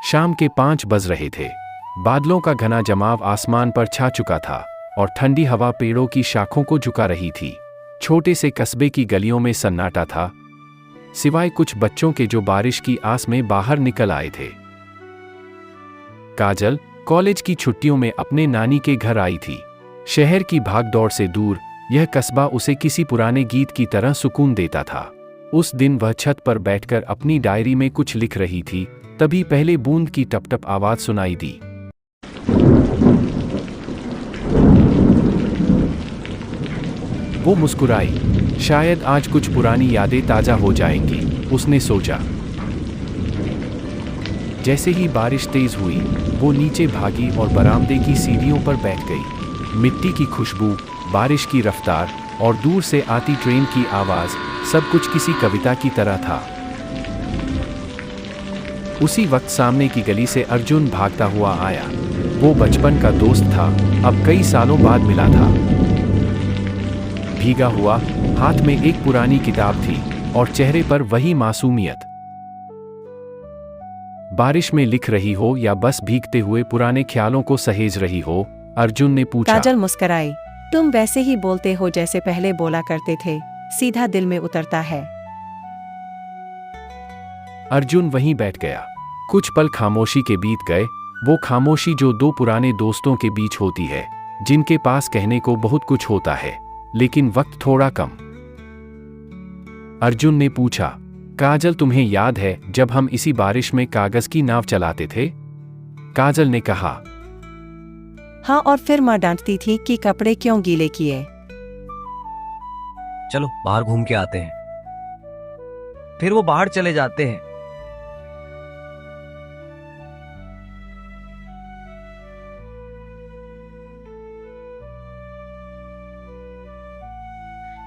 शाम के 5 बज रहे थे। बादलों का घना जमाव आसमान पर छा चुका था और ठंडी हवा पेड़ों की शाखों को झुका रही थी। छोटे से कस्बे की गलियों में सन्नाटा था, सिवाय कुछ बच्चों के जो बारिश की आस में बाहर निकल आए थे। काजल कॉलेज की छुट्टियों में अपने नानी के घर आई थी। शहर की भागदौड़ से दूर यह कस्बा उसे किसी पुराने गीत की तरह सुकून देता था। उस दिन वह छत पर बैठकर अपनी डायरी में कुछ लिख रही थी, तभी पहले बूंद की टप-टप आवाज सुनाई दी। वो मुस्कुराई। शायद आज कुछ पुरानी यादें ताजा हो जाएंगी, उसने सोचा। जैसे ही बारिश तेज हुई, वो नीचे भागी और बरामदे की सीढ़ियों पर बैठ गई। मिट्टी की खुशबू, बारिश की रफ्तार और दूर से आती ट्रेन की आवाज, सब कुछ किसी कविता की तरह था। उसी वक्त सामने की गली से अर्जुन भागता हुआ आया। वो बचपन का दोस्त था, अब कई सालों बाद मिला था। भीगा हुआ, हाथ में एक पुरानी किताब थी और चेहरे पर वही मासूमियत। बारिश में लिख रही हो या बस भीगते हुए पुराने ख्यालों को सहेज रही हो? अर्जुन ने पूछा। काजल मुस्कुराई। तुम वैसे ही बोलते हो जैसे पहले बोला करते थे, सीधा दिल में उतरता है। अर्जुन वहीं बैठ गया। कुछ पल खामोशी के बीत गए, वो खामोशी जो दो पुराने दोस्तों के बीच होती है, जिनके पास कहने को बहुत कुछ होता है, लेकिन वक्त थोड़ा कम। अर्जुन ने पूछा, काजल तुम्हें याद है जब हम इसी बारिश में कागज की नाव चलाते थे? काजल ने कहा। हाँ, और फिर माँ डांटती थी कि कपड़े क्यों गीले किए। चलो बाहर घूम के आते हैं। फिर वो बाहर चले जाते हैं।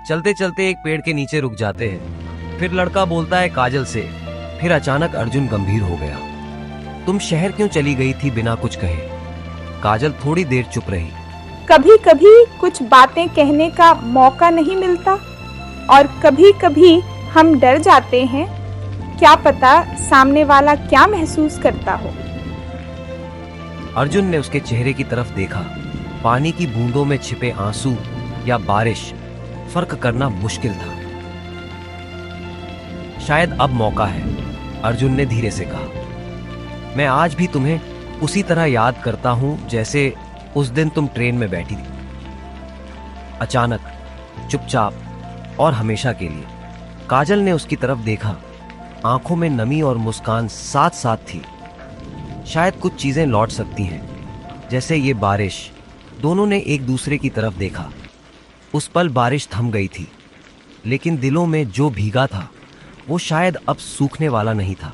चलते चलते एक पेड़ के नीचे रुक जाते हैं। फिर लड़का बोलता है काजल से। फिर अचानक अर्जुन गंभीर हो गया। तुम शहर क्यों चली गई थी बिना कुछ कहे? काजल थोड़ी देर चुप रही। कभी कभी कुछ बातें कहने का मौका नहीं मिलता और कभी कभी हम डर जाते हैं, क्या पता सामने वाला क्या महसूस करता हो। अर्जुन ने उसके चेहरे की तरफ देखा। पानी की बूंदों में छिपे आंसू या बारिश, फर्क करना मुश्किल था। शायद अब मौका है, अर्जुन ने धीरे से कहा। मैं आज भी तुम्हें उसी तरह याद करता हूं जैसे उस दिन तुम ट्रेन में बैठी थी। अचानक, चुपचाप और हमेशा के लिए। काजल ने उसकी तरफ देखा। आंखों में नमी और मुस्कान साथ साथ थी। शायद कुछ चीजें लौट सकती हैं, जैसे ये बारिश। दोनों ने एक दूसरे की तरफ देखा। उस पल बारिश थम गई थी, लेकिन दिलों में जो भीगा था वो शायद अब सूखने वाला नहीं था।